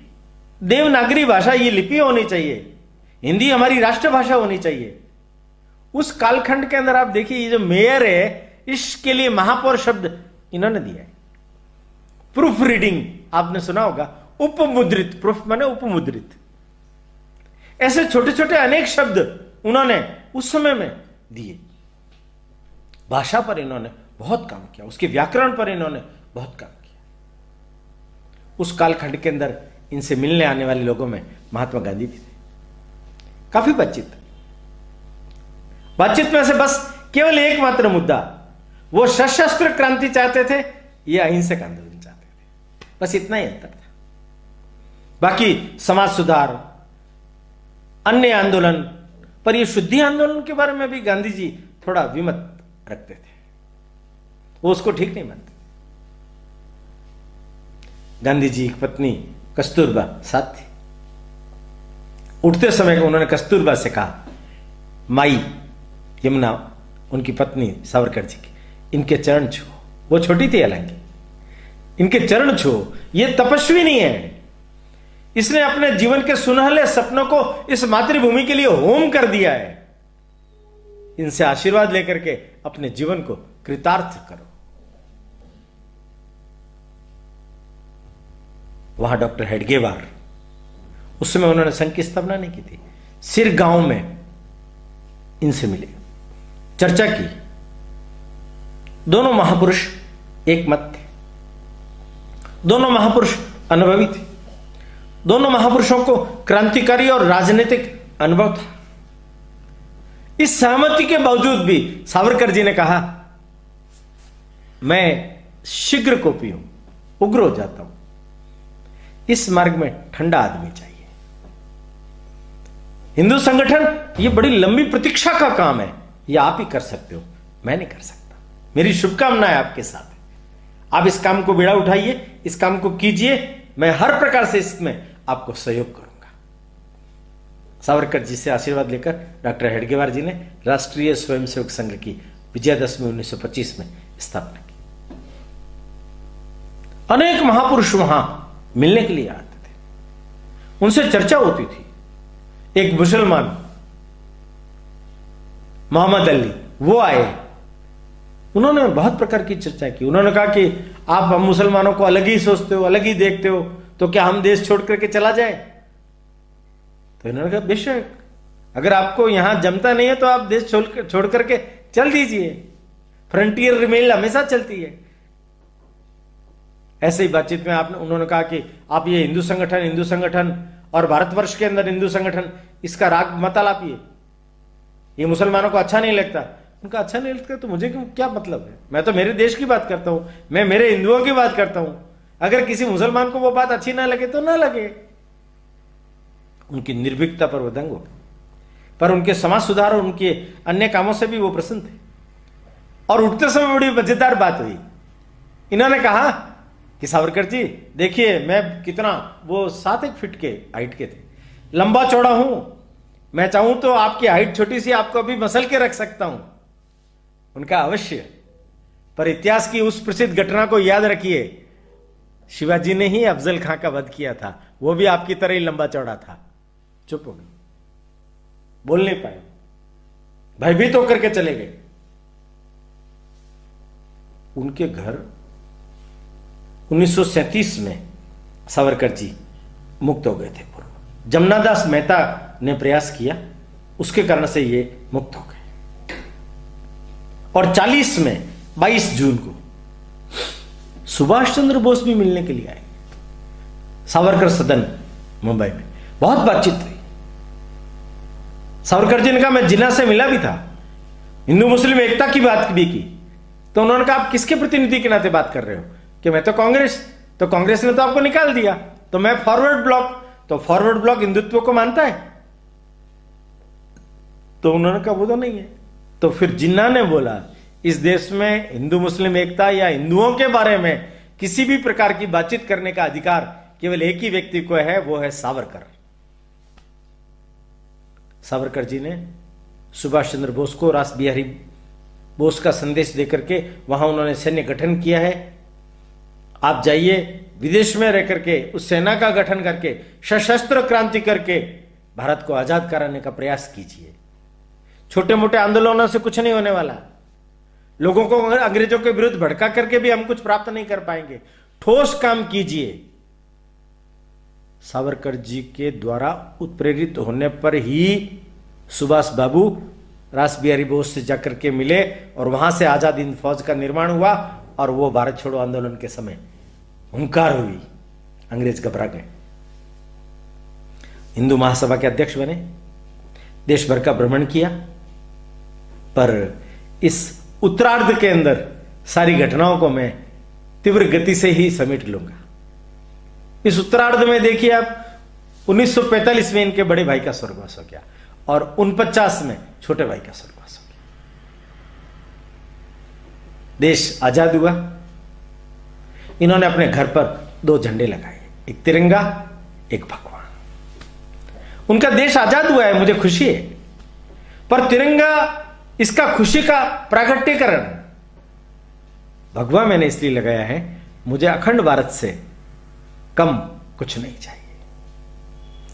देवनागरी भाषा, ये लिपि होनी चाहिए। हिंदी हमारी राष्ट्रभाषा होनी चाहिए। उस कालखंड के अंदर आप देखिए, ये जो मेयर है, इसके लिए महापौर शब्द इन्होंने दिया है। प्रूफ रीडिंग आपने सुना होगा, उपमुद्रित, प्रूफ माने उपमुद्रित। ऐसे छोटे छोटे अनेक शब्द उन्होंने उस समय में दिए। भाषा पर इन्होंने बहुत काम किया, उसके व्याकरण पर इन्होंने बहुत काम किया। उस कालखंड के अंदर इनसे मिलने आने वाले लोगों में महात्मा गांधी भी थे। काफी बातचीत में से बस केवल एकमात्र मुद्दा, वो सशस्त्र क्रांति चाहते थे, ये अहिंसक आंदोलन चाहते थे। बस इतना ही अंतर था। बाकी समाज सुधार, अन्य आंदोलन, पर ये शुद्धि आंदोलन के बारे में भी गांधी जी थोड़ा विमत रखते थे। वो उसको ठीक नहीं मानते। गांधी जी की पत्नी कस्तूरबा साथ थी। उठते समय उन्होंने कस्तूरबा से कहा, माई यमुना, उनकी पत्नी सावरकर जी की, इनके चरण छो। वो छोटी थी हालांकि, इनके चरण छो। ये तपस्वी नहीं है, इसने अपने जीवन के सुनहले सपनों को इस मातृभूमि के लिए होम कर दिया है। इनसे आशीर्वाद लेकर के अपने जीवन को कृतार्थ करो। वहां डॉक्टर हेडगेवार, उस समय उन्होंने संघ की स्थापना नहीं की थी, सिर गांव में इनसे मिले, चर्चा की। दोनों महापुरुष एक मत थे, दोनों महापुरुष अनुभवी थे, दोनों महापुरुषों को क्रांतिकारी और राजनीतिक अनुभव था। इस सहमति के बावजूद भी सावरकर जी ने कहा, मैं शीघ्र कोपी हूं, उग्र हो जाता हूं, इस मार्ग में ठंडा आदमी चाहिए। हिंदू संगठन ये बड़ी लंबी प्रतीक्षा का काम है, ये आप ही कर सकते हो, मैं नहीं कर सकता। मेरी शुभकामनाएं आपके साथ है, आप इस काम को बेड़ा उठाइए, इस काम को कीजिए, मैं हर प्रकार से इसमें आपको सहयोग करूंगा। सावरकर जी से आशीर्वाद लेकर डॉक्टर हेडगेवार जी ने राष्ट्रीय स्वयंसेवक संघ की विजयादशमी 1925 में स्थापना की। अनेक महापुरुष वहां मिलने के लिए आते थे, उनसे चर्चा होती थी। एक मुसलमान मोहम्मद अली, वो आए, उन्होंने बहुत प्रकार की चर्चा की। उन्होंने कहा कि आप हम मुसलमानों को अलग ही सोचते हो, अलग ही देखते हो, तो क्या हम देश छोड़ करके चला जाए? तो इन्होंने कहा बेशक, अगर आपको यहां जमता नहीं है तो आप देश छोड़ करके चल दीजिए, फ्रंटियर रिमेल हमेशा चलती है। ऐसे ही बातचीत में उन्होंने कहा कि आप ये हिंदू संगठन और भारतवर्ष के अंदर हिंदू संगठन, इसका राग मत आलापिए, ये मुसलमानों को अच्छा नहीं लगता। उनका अच्छा नहीं लगता तो मुझे क्या मतलब है, मैं तो मेरे देश की बात करता हूं, मैं मेरे हिंदुओं की बात करता हूं। अगर किसी मुसलमान को वो बात अच्छी ना लगे तो ना लगे, उनकी निर्भीकता पर वो दंग हो, पर उनके समाज सुधार और उनके अन्य कामों से भी वो प्रसन्न थे। और उठते समय बड़ी मजेदार बात हुई, इन्होंने कहा कि सावरकर जी देखिए मैं कितना, वो 7 फीट के हाइट के थे, लंबा चौड़ा हूं, मैं चाहूं तो आपकी हाइट छोटी सी आपको अभी मसल के रख सकता हूं। उनका अवश्य, पर इतिहास की उस प्रसिद्ध घटना को याद रखिए, शिवाजी ने ही अफजल खां का वध किया था, वो भी आपकी तरह ही लंबा चौड़ा था। चुप हो गए, बोल नहीं पाए, भयभीत होकर के चले गए। उनके घर 1937 में सावरकर जी मुक्त हो गए थे पूर्व। जमनादास मेहता ने प्रयास किया, उसके कारण से ये मुक्त हो गए। और 40 में 22 जून को सुभाष चंद्र बोस भी मिलने के लिए आए सावरकर सदन मुंबई में, बहुत बातचीत हुई। सावरकर जी ने कहा मैं जिन्ना से मिला भी था, हिंदू मुस्लिम एकता की बात भी की। तो उन्होंने कहा आप किसके प्रतिनिधि के नाते बात कर रहे हो, कि मैं तो कांग्रेस ने तो आपको निकाल दिया, तो मैं फॉरवर्ड ब्लॉक, तो फॉरवर्ड ब्लॉक हिंदुत्व को मानता है। तो उन्होंने कहा वो तो नहीं है। तो फिर जिन्ना ने बोला इस देश में हिंदू मुस्लिम एकता या हिंदुओं के बारे में किसी भी प्रकार की बातचीत करने का अधिकार केवल एक ही व्यक्ति को है, वो है सावरकर। सावरकर जी ने सुभाष चंद्र बोस को रास बिहारी बोस का संदेश देकर के वहां उन्होंने सैन्य गठन किया है, आप जाइए विदेश में रह करके उस सेना का गठन करके सशस्त्र क्रांति करके भारत को आजाद कराने का प्रयास कीजिए। छोटे मोटे आंदोलनों से कुछ नहीं होने वाला, लोगों को अंग्रेजों के विरुद्ध भड़का करके भी हम कुछ प्राप्त नहीं कर पाएंगे, ठोस काम कीजिए। सावरकर जी के द्वारा उत्प्रेरित होने पर ही सुभाष बाबू रास बिहारी बोस से जाकर के मिले और वहां से आजाद हिंद फौज का निर्माण हुआ और वो भारत छोड़ो आंदोलन के समय हुंकार हुई, अंग्रेज घबरा गए। हिंदू महासभा के अध्यक्ष बने, देश भर का भ्रमण किया, पर इस उत्तरार्ध के अंदर सारी घटनाओं को मैं तीव्र गति से ही समेट लूंगा। इस उत्तरार्ध में देखिए आप 1945 में इनके बड़े भाई का स्वर्गवास हो गया और 49 में छोटे भाई का स्वर्गवास हो गया। देश आजाद हुआ, इन्होंने अपने घर पर 2 झंडे लगाए, एक तिरंगा एक भगवा। उनका देश आजाद हुआ है, मुझे खुशी है, पर तिरंगा इसका खुशी का प्रागट्यकरण, भगवा मैंने इसलिए लगाया है, मुझे अखंड भारत से कम कुछ नहीं चाहिए।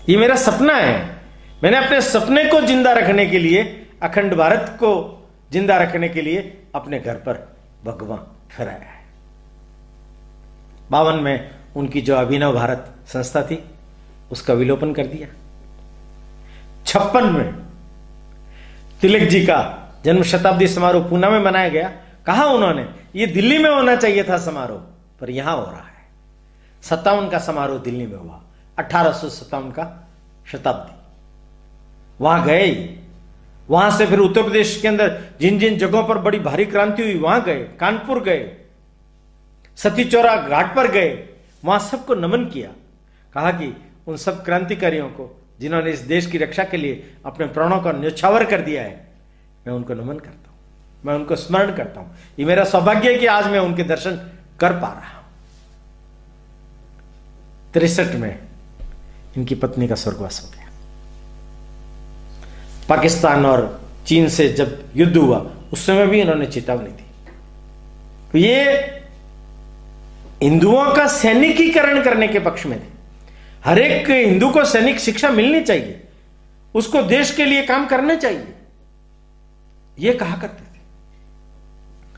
ये मेरा सपना है, मैंने अपने सपने को जिंदा रखने के लिए, अखंड भारत को जिंदा रखने के लिए अपने घर पर भगवा फहराया है। 52 में उनकी जो अभिनव भारत संस्था थी उसका विलोपन कर दिया। 56 में तिलक जी का जन्म शताब्दी समारोह पूना में मनाया गया। कहा उन्होंने ये दिल्ली में होना चाहिए था समारोह, पर यहां हो रहा है। 57 का समारोह दिल्ली में हुआ, 1857 का शताब्दी, वहां गए। वहां से फिर उत्तर प्रदेश के अंदर जिन जिन जगहों पर बड़ी भारी क्रांति हुई वहां गए, कानपुर गए, सती चौरा घाट पर गए, वहां सबको नमन किया। कहा कि उन सब क्रांतिकारियों को जिन्होंने इस देश की रक्षा के लिए अपने प्राणों का न्यौछावर कर दिया है, मैं उनको नमन करता हूं, मैं उनको स्मरण करता हूं। ये मेरा सौभाग्य है कि आज मैं उनके दर्शन कर पा रहा हूं। 63 में इनकी पत्नी का स्वर्गवास हो गया। पाकिस्तान और चीन से जब युद्ध हुआ उस समय भी इन्होंने चेतावनी दी। तो ये हिंदुओं का सैनिकीकरण करने के पक्ष में थे। हर एक हिंदू को सैनिक शिक्षा मिलनी चाहिए, उसको देश के लिए काम करना चाहिए, ये कहा करते थे।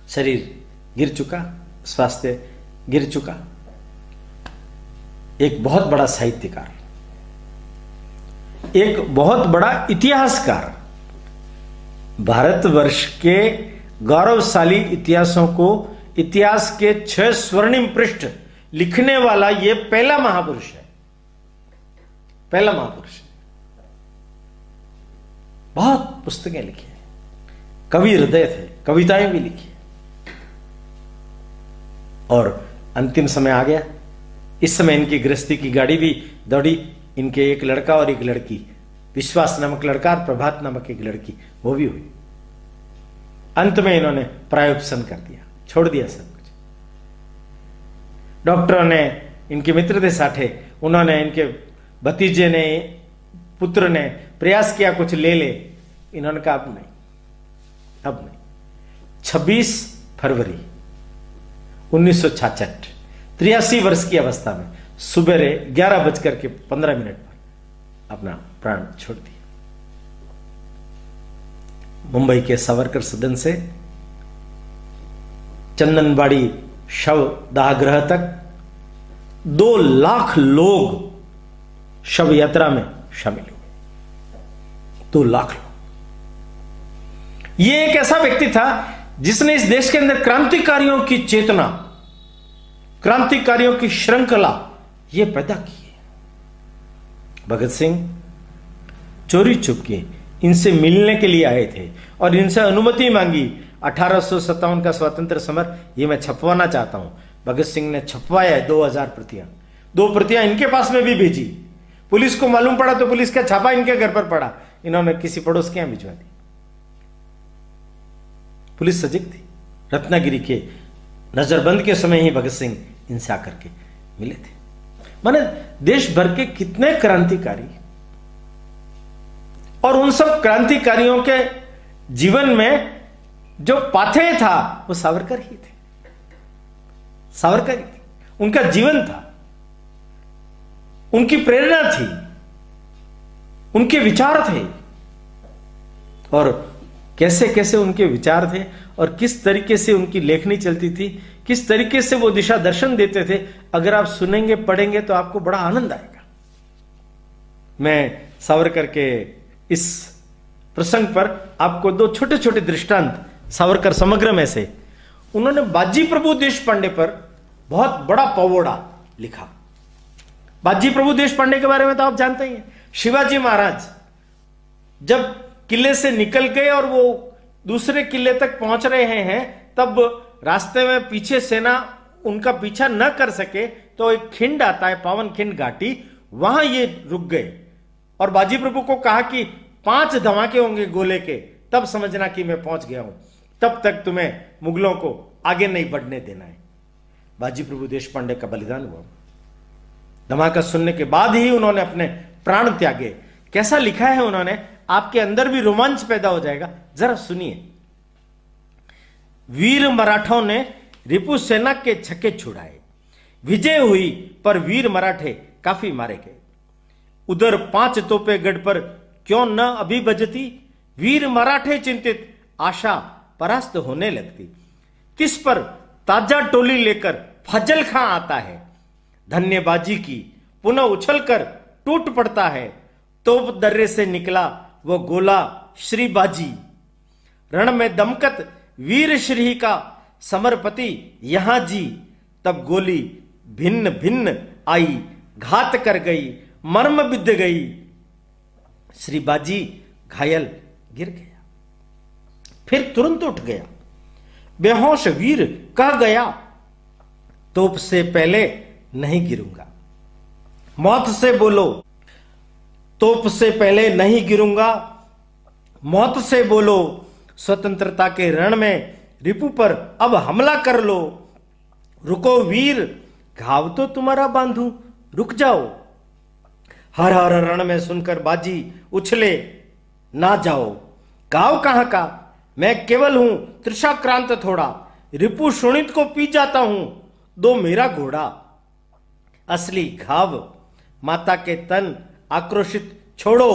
शरीर गिर चुका, स्वास्थ्य गिर चुका। एक बहुत बड़ा साहित्यकार, एक बहुत बड़ा इतिहासकार, भारतवर्ष के गौरवशाली इतिहासों को, इतिहास के 6 स्वर्णिम पृष्ठ लिखने वाला ये पहला महापुरुष है, पहला महापुरुष। बहुत पुस्तकें लिखी हैं, कवि हृदय थे, कविताएं भी लिखी। और अंतिम समय आ गया। इस समय इनकी गृहस्थी की गाड़ी भी दौड़ी। इनके एक लड़का और एक लड़की, विश्वास नामक लड़का और प्रभात नामक एक लड़की, वो भी हुई। अंत में इन्होंने प्रायोपसन कर दिया, छोड़ दिया सब कुछ। डॉक्टरों ने, इनके मित्र थे साठे, उन्होंने, इनके भतीजे ने, पुत्र ने प्रयास किया कुछ ले ले। इन्होंने कहा अब नहीं, अब नहीं। 26 फरवरी 1966, 83 वर्ष की अवस्था में सुबह 11:15 पर अपना प्राण छोड़ दिया। मुंबई के सावरकर सदन से चंदनबाड़ी शव दाहगृह तक 2 लाख लोग शव यात्रा में शामिल हुए। 2 लाख लोग। यह एक ऐसा व्यक्ति था जिसने इस देश के अंदर क्रांतिकारियों की चेतना, क्रांतिकारियों की श्रृंखला यह पैदा की है। भगत सिंह चोरी छुपके इनसे मिलने के लिए आए थे और इनसे अनुमति मांगी। 1857 का स्वतंत्र समर ये मैं छपवाना चाहता हूं। भगत सिंह ने छपवाया 2000 प्रतियां। 2 प्रतियां इनके पास में भी भेजी। पुलिस को मालूम पड़ा तो पुलिस का छापा इनके घर पर पड़ा। इन्होंने किसी पड़ोस के यहां भिजवा दी। पुलिस सजग थी। रत्नागिरी के नजरबंद के समय ही भगत सिंह इनसे आकर के मिले थे। माने देश भर के कितने क्रांतिकारी, और उन सब क्रांतिकारियों के जीवन में जो पाथेय था वो सावरकर ही थे। सावरकर ही थे, उनका जीवन था, उनकी प्रेरणा थी, उनके विचार थे। और कैसे कैसे उनके विचार थे और किस तरीके से उनकी लेखनी चलती थी, किस तरीके से वो दिशा दर्शन देते थे, अगर आप सुनेंगे पढ़ेंगे तो आपको बड़ा आनंद आएगा। मैं सावरकर के इस प्रसंग पर आपको 2 छोटे छोटे दृष्टांत सावरकर समग्र में से। उन्होंने बाजी प्रभु देशपांडे पर बहुत बड़ा पवोड़ा लिखा। बाजी प्रभु देशपांडे के बारे में तो आप जानते ही हैं। शिवाजी महाराज जब किले से निकल गए और वो दूसरे किले तक पहुंच रहे हैं, तब रास्ते में पीछे सेना उनका पीछा न कर सके तो एक खिंड आता है, पावन खिंड घाटी, वहां ये रुक गए और बाजी प्रभु को कहा कि 5 धमाके होंगे गोले के, तब समझना कि मैं पहुंच गया हूं, तब तक तुम्हें मुगलों को आगे नहीं बढ़ने देना है। बाजी प्रभु देशपांडे का बलिदान हुआ। धमाका सुनने के बाद ही उन्होंने अपने प्राण त्यागे। कैसा लिखा है उन्होंने, आपके अंदर भी रोमांच पैदा हो जाएगा, जरा सुनिए। वीर मराठों ने रिपु सेना के छक्के छुड़ाए, विजय हुई पर वीर मराठे काफी मारे गए। उधर 5 तोपे गढ़ पर क्यों न अभी बजती, वीर मराठे चिंतित आशा परास्त होने लगती। किस पर ताजा टोली लेकर फजल खां आता है, धन्यबाजी की पुनः उछलकर टूट पड़ता है। तोप दर्रे से निकला वो गोला श्री बाजी, रण में दमकत वीर श्री का समरपति यहां जी। तब गोली भिन्न भिन्न आई, घात कर गई, मर्म बिध गई। श्री बाजी घायल गिर गया, फिर तुरंत उठ गया। बेहोश वीर कह गया, तोप से पहले नहीं गिरूंगा। मौत से बोलो, तोप से पहले नहीं गिरूंगा। मौत से बोलो, स्वतंत्रता के रण में रिपु पर अब हमला कर लो। रुको वीर, घाव तो तुम्हारा बांधू, रुक जाओ। हर हर रण में सुनकर बाजी उछले, ना जाओ। गांव कहां का, मैं केवल हूं तृषाक्रांत थोड़ा। रिपु शोणित को पी जाता हूं, दो मेरा घोड़ा। असली घाव माता के तन आक्रोशित छोड़ो।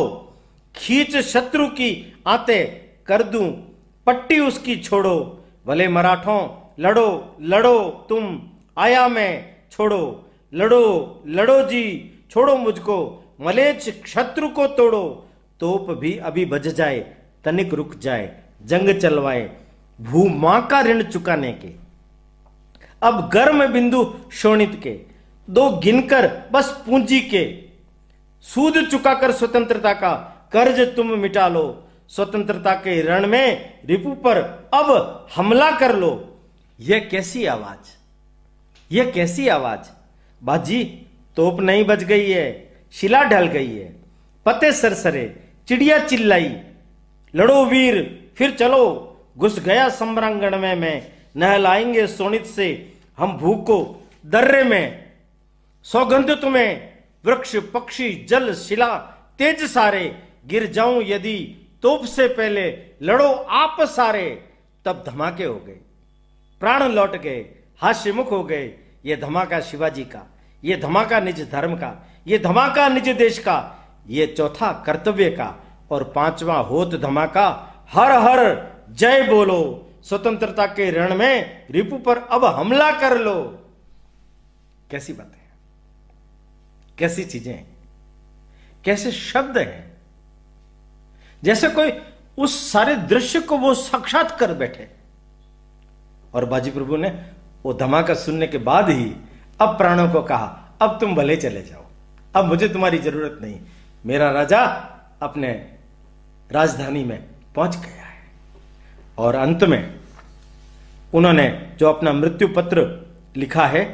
खींच शत्रु की आते कर दूं, पट्टी उसकी छोड़ो। भले मराठों लड़ो लड़ो तुम, आया मैं छोड़ो। लड़ो लड़ो जी, छोड़ो मुझको। मलेच्छ शत्रु को तोड़ो। तोप भी अभी बज जाए, तनिक रुक जाए। जंग चलवाए भू मां का ऋण चुकाने के। अब गर्म बिंदु शोणित के, दो गिनकर बस पूंजी के। सूद चुकाकर स्वतंत्रता का कर्ज तुम मिटा लो। स्वतंत्रता के रण में रिपु पर अब हमला कर लो। यह कैसी आवाज, यह कैसी आवाज। बाजी तोप नहीं बज गई है, शिला ढल गई है, पते सरसरे, चिड़िया चिल्लाई, लड़ो वीर फिर चलो, घुस गया सम्रांगण में मैं, नहलाएंगे सोनित से हम भूख को दर्रे में। सौगंध तुम्हें वृक्ष पक्षी जल शिला तेज सारे, गिर जाऊं यदि तोप से पहले, लड़ो आप सारे। तब धमाके हो गए, प्राण लौट गए, हास्यमुख हो गए। ये धमाका शिवाजी का, ये धमाका निज धर्म का, ये धमाका निज देश का, ये चौथा कर्तव्य का, और पांचवा होत धमाका हर हर जय बोलो, स्वतंत्रता के रण में रिपु पर अब हमला कर लो। कैसी बातें हैं, कैसी चीजें हैं, कैसे शब्द हैं, जैसे कोई उस सारे दृश्य को वो साक्षात कर बैठे। और बाजी प्रभु ने वो धमाका सुनने के बाद ही अब प्राणों को कहा, अब तुम भले चले जाओ, अब मुझे तुम्हारी जरूरत नहीं, मेरा राजा अपने राजधानी में पहुंच गया है। और अंत में उन्होंने जो अपना मृत्यु पत्र लिखा है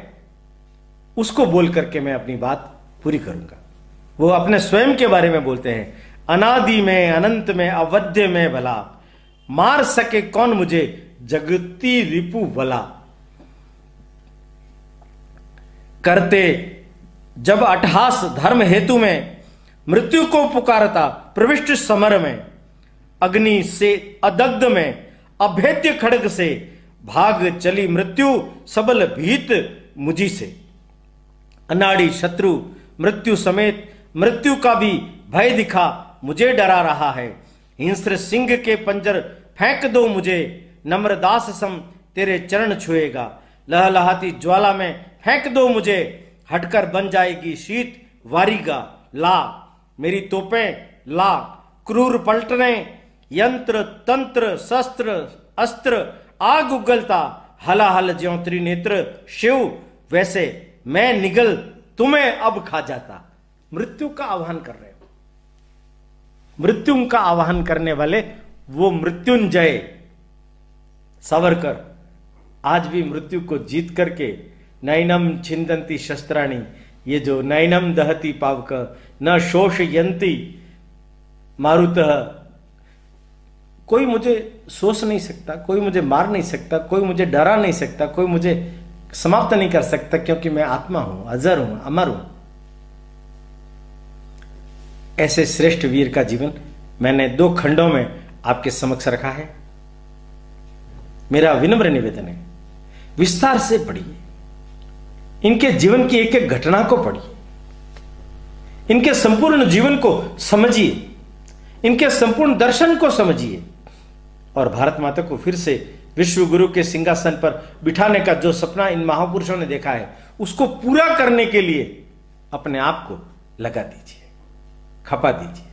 उसको बोल करके मैं अपनी बात पूरी करूंगा। वो अपने स्वयं के बारे में बोलते हैं, अनादि में अनंत में अवध्य में भला, मार सके कौन मुझे जगती रिपु भला। करते जब अट्ठास धर्म हेतु में, मृत्यु को पुकारता प्रविष्ट समर में, अग्नि से अदग्ध में अभेद्य खड्ग से, भाग चली मृत्यु सबल भीत मुझी से। अनाड़ी शत्रु मृत्यु समेत, मृत्यु का भी भय दिखा मुझे डरा रहा है। हिंस्र सिंह के पंजर फेंक दो मुझे, नम्रदास सम तेरे चरण छुएगा। लहलहाती ज्वाला में फेंक दो मुझे, हटकर बन जाएगी शीत वारीगा। ला मेरी तोपें ला, क्रूर पलटने, यंत्र तंत्र शस्त्र अस्त्र, आग उगलता हलाहल ज्यों त्रिनेत्र शिव, वैसे मैं निगल तुम्हें अब खा जाता। मृत्यु का आह्वान कर रहे हो, मृत्यु का आह्वान करने वाले वो मृत्युंजय सावरकर आज भी मृत्यु को जीत करके, नैनम छिंदंती शस्त्राणी, ये जो नैनम दहती पावक न शोषयंती मारुतः, कोई मुझे सोच नहीं सकता, कोई मुझे मार नहीं सकता, कोई मुझे डरा नहीं सकता, कोई मुझे समाप्त नहीं कर सकता, क्योंकि मैं आत्मा हूं, अजर हूं, अमर हूं। ऐसे श्रेष्ठ वीर का जीवन मैंने 2 खंडों में आपके समक्ष रखा है। मेरा विनम्र निवेदन है, विस्तार से पढ़िए, इनके जीवन की एक एक घटना को पढ़िए, इनके संपूर्ण जीवन को समझिए, इनके संपूर्ण दर्शन को समझिए, और भारत माता को फिर से विश्व गुरु के सिंहासन पर बिठाने का जो सपना इन महापुरुषों ने देखा है, उसको पूरा करने के लिए अपने आप को लगा दीजिए, खपा दीजिए।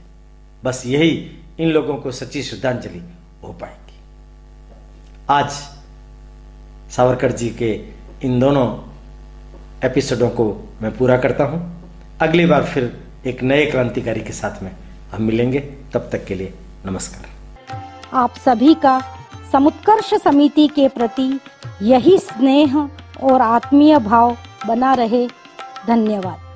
बस यही इन लोगों को सच्ची श्रद्धांजलि हो पाएगी। आज सावरकर जी के इन दोनों एपिसोडों को मैं पूरा करता हूं। अगली बार फिर एक नए क्रांतिकारी के साथ में हम मिलेंगे, तब तक के लिए नमस्कार। आप सभी का समुत्कर्ष समिति के प्रति यही स्नेह और आत्मीय भाव बना रहे। धन्यवाद।